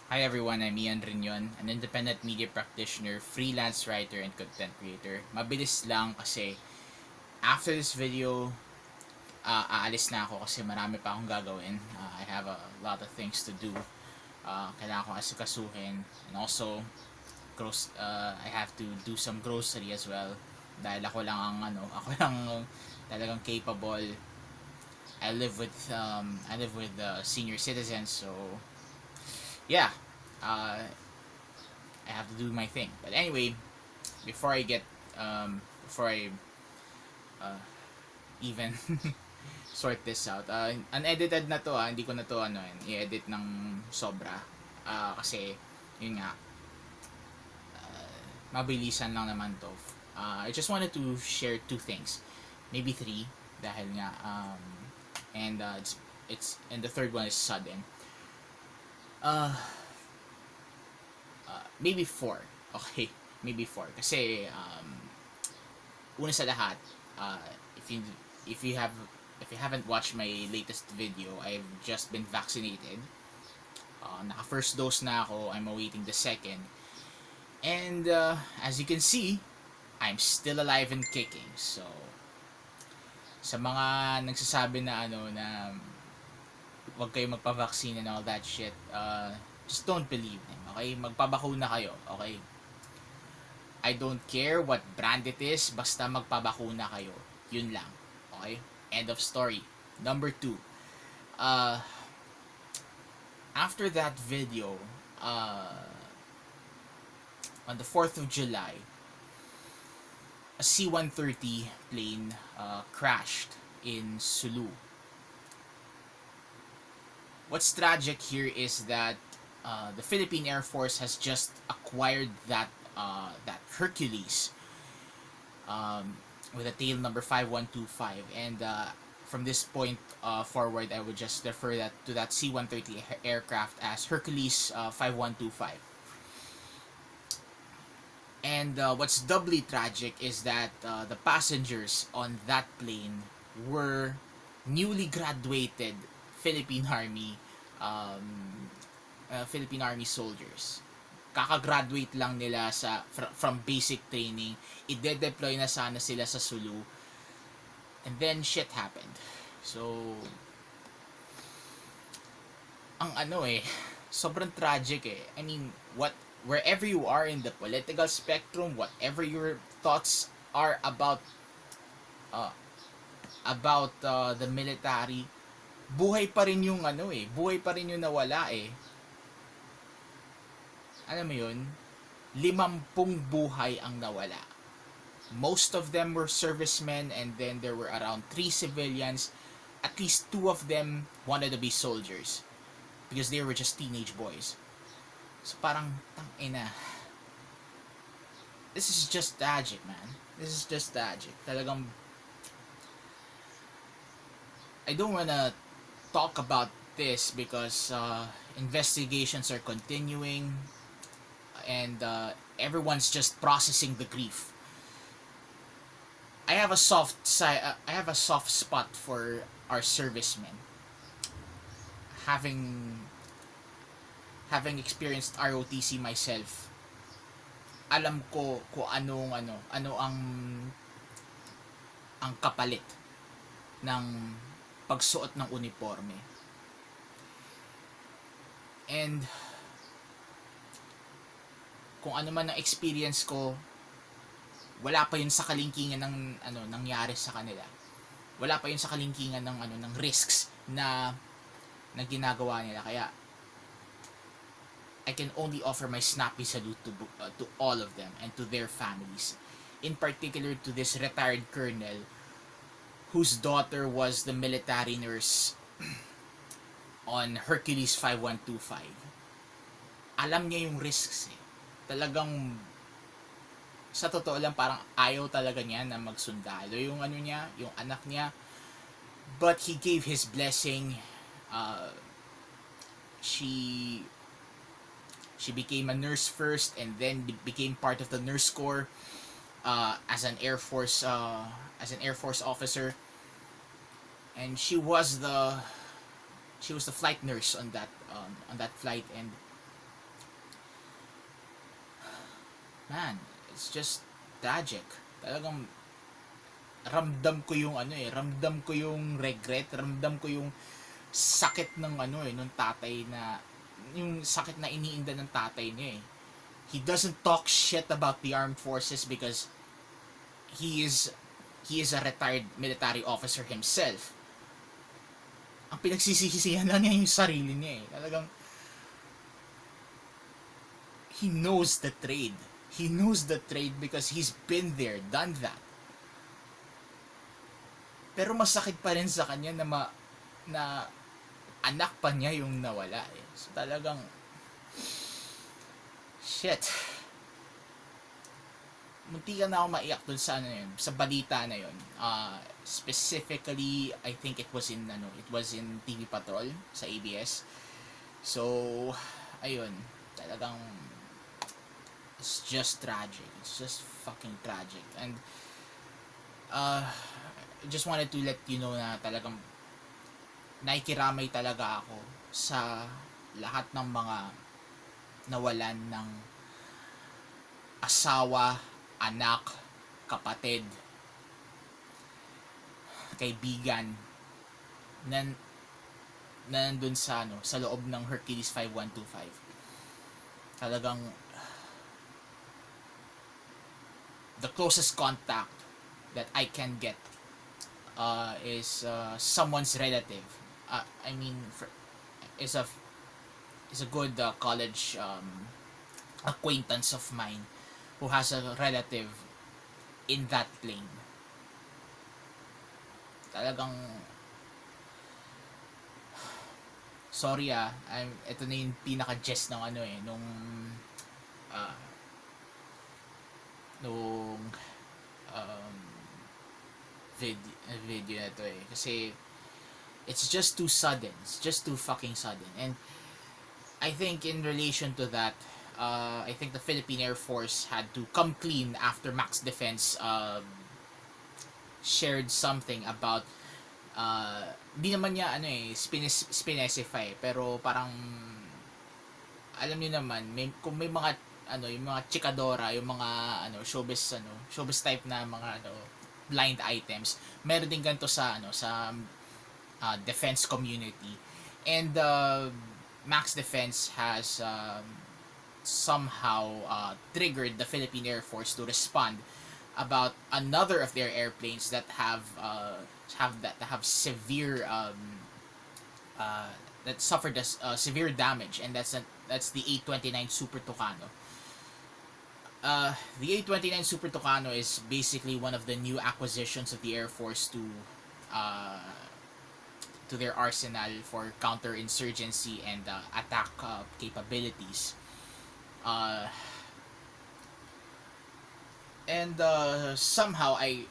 Hi everyone, I'm Ian Riñon, an independent media practitioner, freelance writer, and content creator. Mabilis lang kasi after this video, aalis na ako kasi marami pa akong gagawin. I have a lot of things to do. Kailangan kong asikasuhin. And also, I have to do some grocery as well. Dahil ako lang ang ako lang ang talagang capable. I live with senior citizens, so yeah. Uh, I have to do my thing. But anyway, before I get before I uh, even sort this out, unedited na to, hindi ko na to i-edit ng sobra, kasi yun nga, mabilisan lang naman to. I just wanted to share two things, maybe three, dahil nga and it's and the third one is sudden. uh, Maybe four. Okay, maybe four kasi una sa lahat, uh, if you if you have if you haven't watched my latest video, I've just been vaccinated. Naka first dose na ako. I'm awaiting the second. And as you can see, I'm still alive and kicking. So sa mga nagsasabi na wag kayo magpa-vaccine and all that shit, just don't believe them. Okay? Magpabakuna kayo. Okay? I don't care what brand it is, basta magpabakuna kayo. Yun lang. Okay? End of story. Number two, uh, after that video, on the 4th of July, a C-130 plane crashed in Sulú. What's tragic here is that the Philippine Air Force has just acquired that Hercules, with a tail number 5125, and from this point forward, I would just refer that to that C-130 aircraft as Hercules 5125. And what's doubly tragic is that the passengers on that plane were newly graduated Philippine Army Philippine Army soldiers. Kakagraduate lang nila from basic training. I-deploy na sana sila sa Sulú. And then shit happened. So ang sobrang tragic eh. I mean, wherever you are in the political spectrum, whatever your thoughts are uh, the military, buhay pa rin yung buhay pa rin yung nawala eh. Alam mo yun, 50 buhay ang nawala. Most of them were servicemen, and then there were around 3 civilians. At least 2 of them wanted to be soldiers because they were just teenage boys. So parang, tangina, this is just tragic, man. This is just tragic. Talagang, I don't wanna talk about this because investigations are continuing, and everyone's just processing the grief. I have a soft spot for our servicemen. Having experienced ROTC myself, alam ko kung ano ang kapalit ng pagsuot ng uniforme. And kung ano man ang experience ko, wala pa yun sa kalingkingan ng nangyari sa kanila. Wala pa yun sa kalingkingan ng risks na ginagawa nila. Kaya I can only offer my snappy salute to all of them and to their families. In particular to this retired colonel whose daughter was the military nurse on Hercules 5125. Alam niya yung risks eh. Talagang sa totoo lang parang ayaw talaga niya na magsundalo yung yung anak niya. But he gave his blessing. She became a nurse first, and then became part of the nurse corps as an Air Force officer, and she was the flight nurse on that flight. And man, it's just tragic. Talagang ramdam ko yung ramdam ko yung regret, ramdam ko yung sakit ng nung tatay na, yung sakit na iniinda ng tatay niya eh. He doesn't talk shit about the armed forces because he is he is a retired military officer himself. Ang pinagsisisihan lang niya yung sarili niya eh. Talagang he knows the trade. He knows the trade because he's been there, done that. Pero masakit pa rin sa kanya na anak pa niya yung nawala eh. So talagang shit. Munti ka na ako maiyak dun sa yun, sa balita na yun. Specifically, I think it was in TV Patrol sa ABS. So, ayun, talagang it's just tragic. It's just fucking tragic. And I just wanted to let you know na talagang naikiramay talaga ako sa lahat ng mga nawalan ng asawa, anak, kapatid, kaibigan na nandun sa loob ng Hercules 5125. Talagang the closest contact that I can get is someone's relative. I mean, is a good college acquaintance of mine who has a relative in that plane. Talagang sorry ito na yung pinaka-gist ng nung video na to eh. Kasi it's just too sudden. It's just too fucking sudden. And I think in relation to that, I think the Philippine Air Force had to come clean after Max Defense shared something about di naman niya specify, pero parang alam niyo naman kung may mga yung mga chikadora, yung mga showbiz type na mga blind items, meron din ganito sa defense community. And Max Defense has somehow triggered the Philippine Air Force to respond about another of their airplanes that have severe that suffered severe damage, and that's the A-29 Super Tucano. The A-29 Super Tucano is basically one of the new acquisitions of the Air Force to their arsenal for counterinsurgency and attack capabilities. And somehow I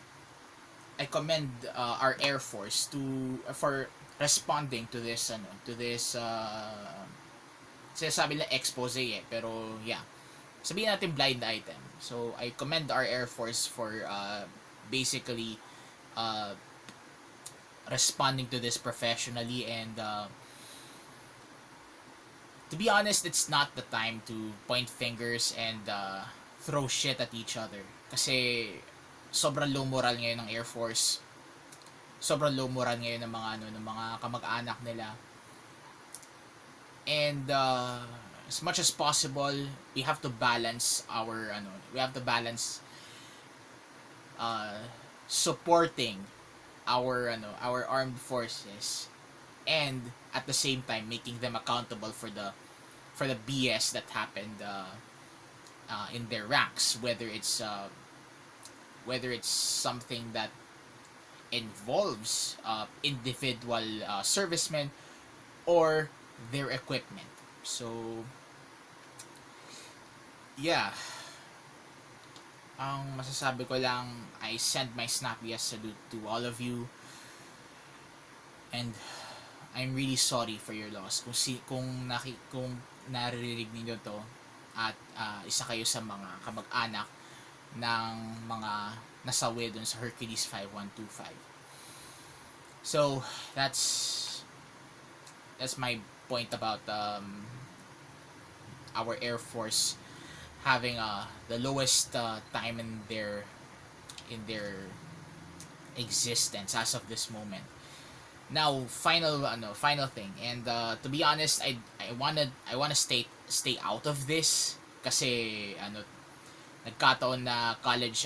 commend our Air Force for responding to this sinasabi lang expose eh, pero yeah, sabihin natin blind item. So I commend our Air Force for basically responding to this professionally. And to be honest, it's not the time to point fingers and throw shit at each other, kasi sobrang low moral ngayon ng Air Force. Sobrang low moral ngayon ng mga kamag-anak nila. And as much as possible, we have to balance supporting our armed forces, and at the same time making them accountable for the BS that happened in their ranks, whether it's something that involves individual servicemen or their equipment. So yeah, ang masasabi ko lang, I send my snappiest salute to all of you, and I'm really sorry for your loss. Kung naririnig niyo to at isa kayo sa mga kamag-anak ng mga nasawi dun sa Hercules 5125. So that's my point about our Air Force having the lowest time in their existence as of this moment. Now, final thing, and to be honest, I wanna stay out of this kasi nagkataon na college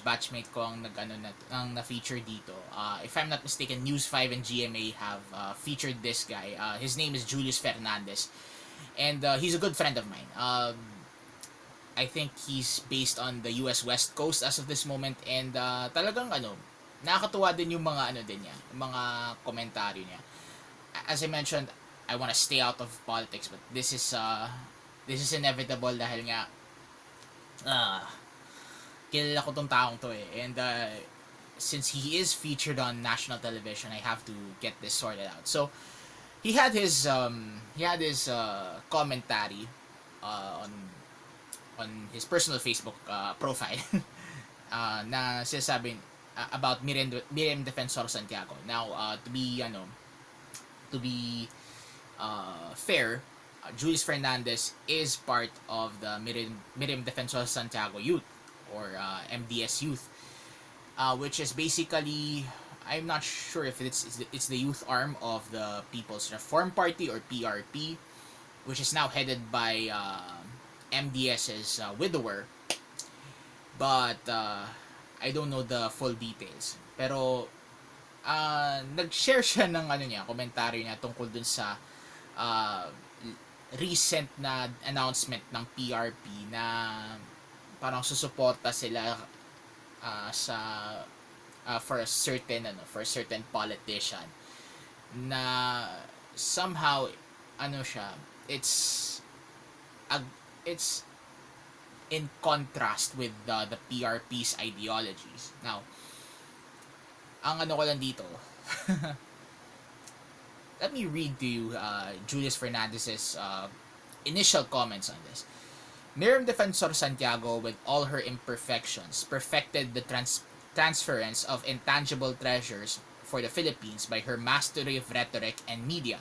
batchmate ko ang na feature dito. If I'm not mistaken, News 5 and GMA have featured this guy. His name is Julius Fernandez, and he's a good friend of mine. I think he's based on the US West Coast as of this moment, and talagang nakakatuwa din yung mga din niya, yung mga komentaryo niya. As I mentioned, I want to stay out of politics, but this is inevitable dahil nga kilala ko tong taong to and since he is featured on national television, I have to get this sorted out. So he had his commentary on his personal Facebook profile na sinasabing about Miriam Defensor Santiago. Now, to be fair, Julius Fernandez is part of the Miriam Defensor Santiago Youth, or MDS Youth, which is basically, I'm not sure if it's the youth arm of the People's Reform Party, or PRP, which is now headed by MDS's widower, but I don't know the full details. Pero nag-share siya ng komentaryo niya tungkol dun sa recent na announcement ng PRP na parang susuporta sila for a certain politician na somehow it's in contrast with the PRP's ideologies. Now, ang ko lang dito, let me read to you Julius Fernandez's initial comments on this. Miriam Defensor Santiago, with all her imperfections, perfected the transference of intangible treasures for the Philippines by her mastery of rhetoric and media.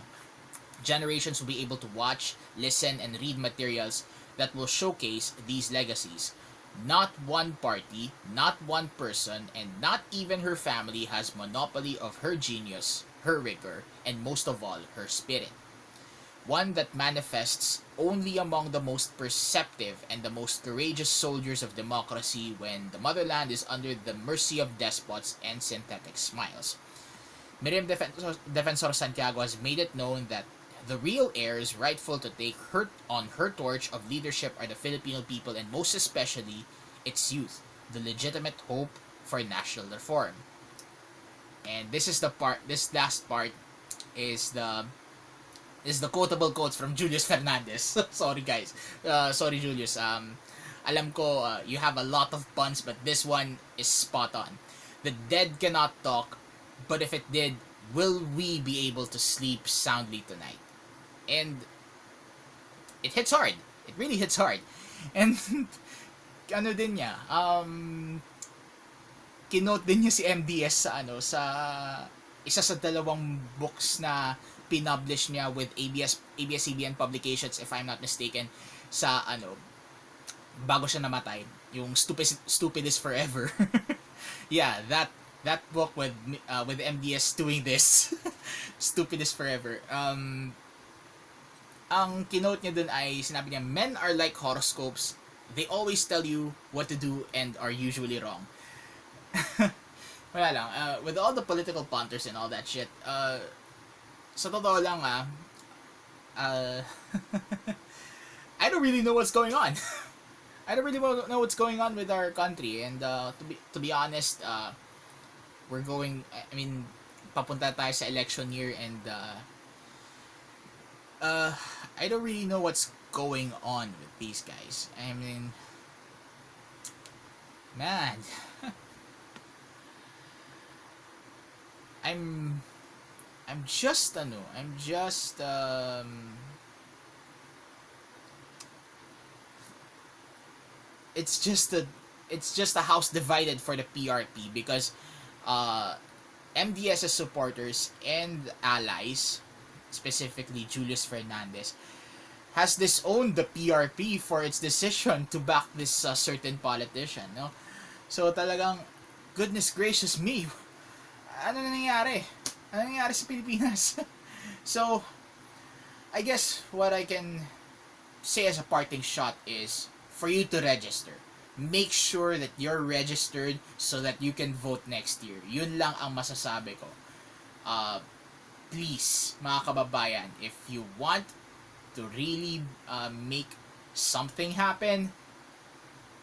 Generations will be able to watch, listen, and read materials that will showcase these legacies. Not one party, not one person, and not even her family has monopoly of her genius, her rigor, and most of all, her spirit. One that manifests only among the most perceptive and the most courageous soldiers of democracy when the motherland is under the mercy of despots and synthetic smiles. Miriam Defensor Santiago has made it known that the real heirs rightful to take her torch of leadership are the Filipino people, and most especially its youth, the legitimate hope for national reform. And this last part is the quotable quotes from Julius Fernandez. Sorry guys. Sorry Julius. Alam ko you have a lot of puns, but this one is spot on. The dead cannot talk, but if it did, will we be able to sleep soundly tonight? And it hits hard. It really hits hard. And din niya, kinote din niya si MDS sa isa sa dalawang books na pinublish niya with ABS-CBN Publications, if I'm not mistaken, sa bago siya namatay, yung Stupid is Forever. Yeah, that book with MDS doing this. Stupid is Forever. Ang kinote niya dun ay sinabi niya, men are like horoscopes. They always tell you what to do and are usually wrong. Wala lang. With all the political punters and all that shit, sa totoo lang I don't really know what's going on. I don't really know what's going on with our country, and to be honest, papunta tayo sa election year, and I don't really know what's going on with these guys. I mean, man, I'm just it's just a house divided for the PRP, because MDS's supporters and allies, specifically Julius Fernandez, has disowned the PRP for its decision to back this certain politician, no? So talagang, goodness gracious me, ano na nangyari? Ano nangyari sa Pilipinas? So, I guess what I can say as a parting shot is for you to register. Make sure that you're registered so that you can vote next year. Yun lang ang masasabi ko. Please, mga kababayan, if you want to really make something happen,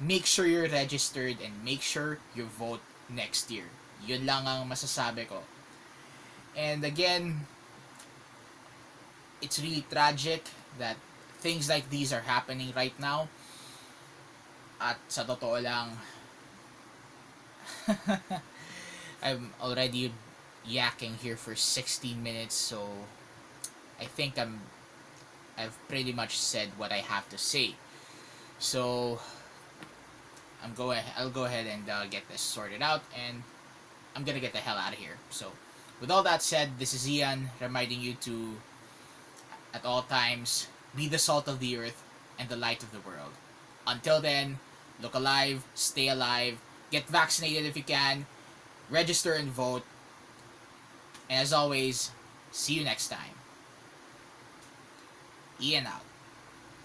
make sure you're registered and make sure you vote next year. Yun lang ang masasabi ko. And again, it's really tragic that things like these are happening right now. At sa totoo lang, I'm already yakking here for 16 minutes, so I think I've pretty much said what I have to say. So I'll go ahead and get this sorted out, and I'm gonna get the hell out of here. So with all that said, this is Ian reminding you to, at all times, be the salt of the earth and the light of the world. Until then, look alive, stay alive, get vaccinated if you can, register and vote, and as always, see you next time. Ian out.